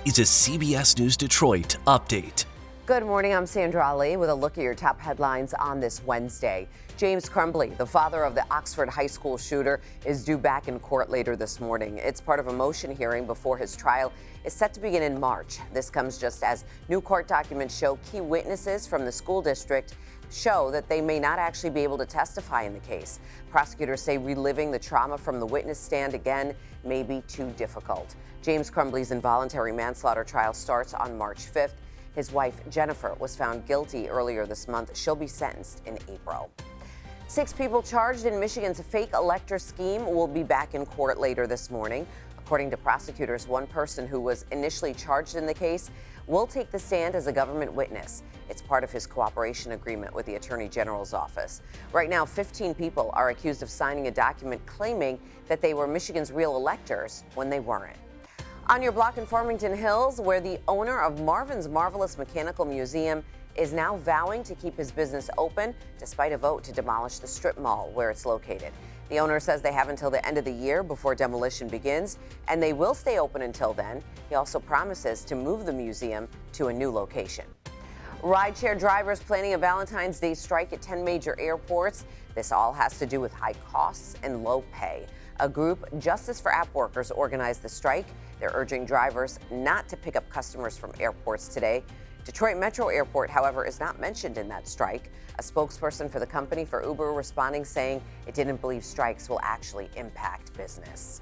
is a CBS News Detroit update. Good morning, I'm Sandra Ali with a look at your top headlines on this Wednesday. James Crumbley, the father of the Oxford High School shooter, is due back in court later this morning. It's part of a motion hearing before his trial is set to begin in March. This comes just as new court documents show key witnesses from the school district show that they may not actually be able to testify in the case. Prosecutors say reliving the trauma from the witness stand again may be too difficult. James Crumbley's involuntary manslaughter trial starts on March 5th. His wife, Jennifer, was found guilty earlier this month. She'll be sentenced in April. 6 people charged in Michigan's fake elector scheme will be back in court later this morning. According to prosecutors, one person who was initially charged in the case will take the stand as a government witness. It's part of his cooperation agreement with the Attorney General's office. Right now, 15 people are accused of signing a document claiming that they were Michigan's real electors when they weren't. On your block in Farmington Hills, where the owner of Marvins Marvelous Mechanical Museum is now vowing to keep his business open despite a vote to demolish the strip mall where it's located. The owner says they have until the end of the year before demolition begins, and they will stay open until then. He also promises to move the museum to a new location. Rideshare drivers planning a Valentine's Day strike at 10 major airports. This all has to do with high costs and low pay. A group, Justice for App Workers, organized the strike. They're urging drivers not to pick up customers from airports today. Detroit Metro Airport, however, is not mentioned in that strike. A spokesperson for the company for Uber responding saying it didn't believe strikes will actually impact business.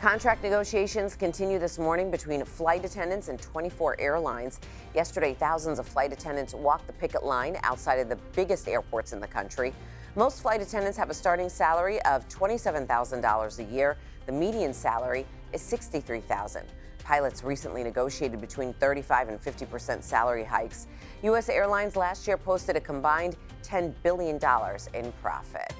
Contract negotiations continue this morning between flight attendants and 24 airlines. Yesterday, thousands of flight attendants walked the picket line outside of the biggest airports in the country. Most flight attendants have a starting salary of $27,000 a year. The median salary is $63,000. Pilots recently negotiated between 35% and 50% salary hikes. U.S. Airlines last year posted a combined $10 billion in profit.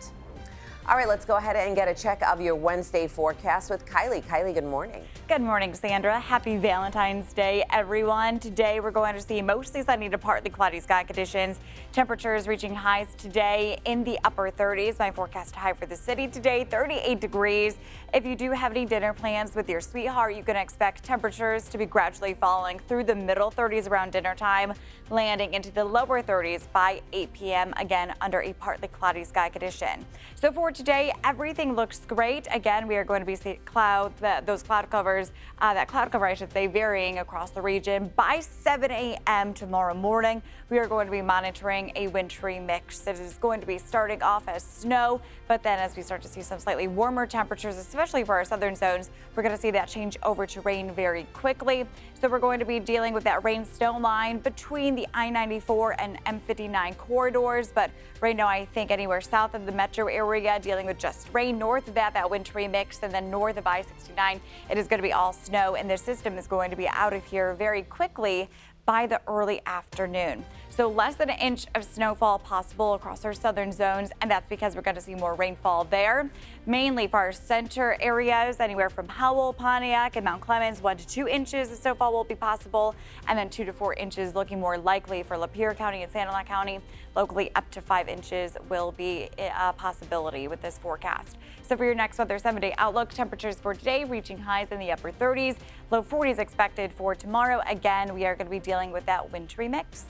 All right, let's go ahead and get a check of your Wednesday forecast with Kylie. Kylie, good morning. Good morning, Sandra. Happy Valentine's Day, everyone. Today, we're going to see mostly sunny to partly cloudy sky conditions. Temperatures reaching highs today in the upper 30s. My forecast high for the city today, 38 degrees. If you do have any dinner plans with your sweetheart, you can expect temperatures to be gradually falling through the middle 30s around dinner time, landing into the lower 30s by 8 p.m., again under a partly cloudy sky condition. So for today, everything looks great. Again, we are going to be seeing those cloud covers, that cloud cover, I should say, varying across the region. By 7 a.m. tomorrow morning, we are going to be monitoring a wintry mix. It is going to be starting off as snow, but then as we start to see some slightly warmer temperatures, especially for our southern zones, we're going to see that change over to rain very quickly. So we're going to be dealing with that rain-snow line between the I-94 and M59 corridors. But right now, I think anywhere south of the metro area, dealing with just rain. North of that wintry mix, and then north of I-69, it is going to be all snow, and the system is going to be out of here very quickly by the early afternoon. So less than an inch of snowfall possible across our southern zones, and that's because we're going to see more rainfall there. Mainly for our center areas, anywhere from Howell, Pontiac, and Mount Clemens, 1 to 2 inches of snowfall will be possible, and then 2 to 4 inches looking more likely for Lapeer County and Sanilac County. Locally, up to 5 inches will be a possibility with this forecast. So for your next weather 7-day outlook, temperatures for today reaching highs in the upper 30s, low 40s expected for tomorrow. Again, we are going to be dealing with that wintry mix.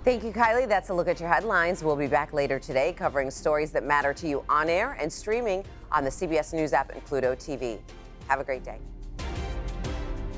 Thank you, Kylie. That's a look at your headlines. We'll be back later today covering stories that matter to you on air and streaming on the CBS News app and Pluto TV. Have a great day.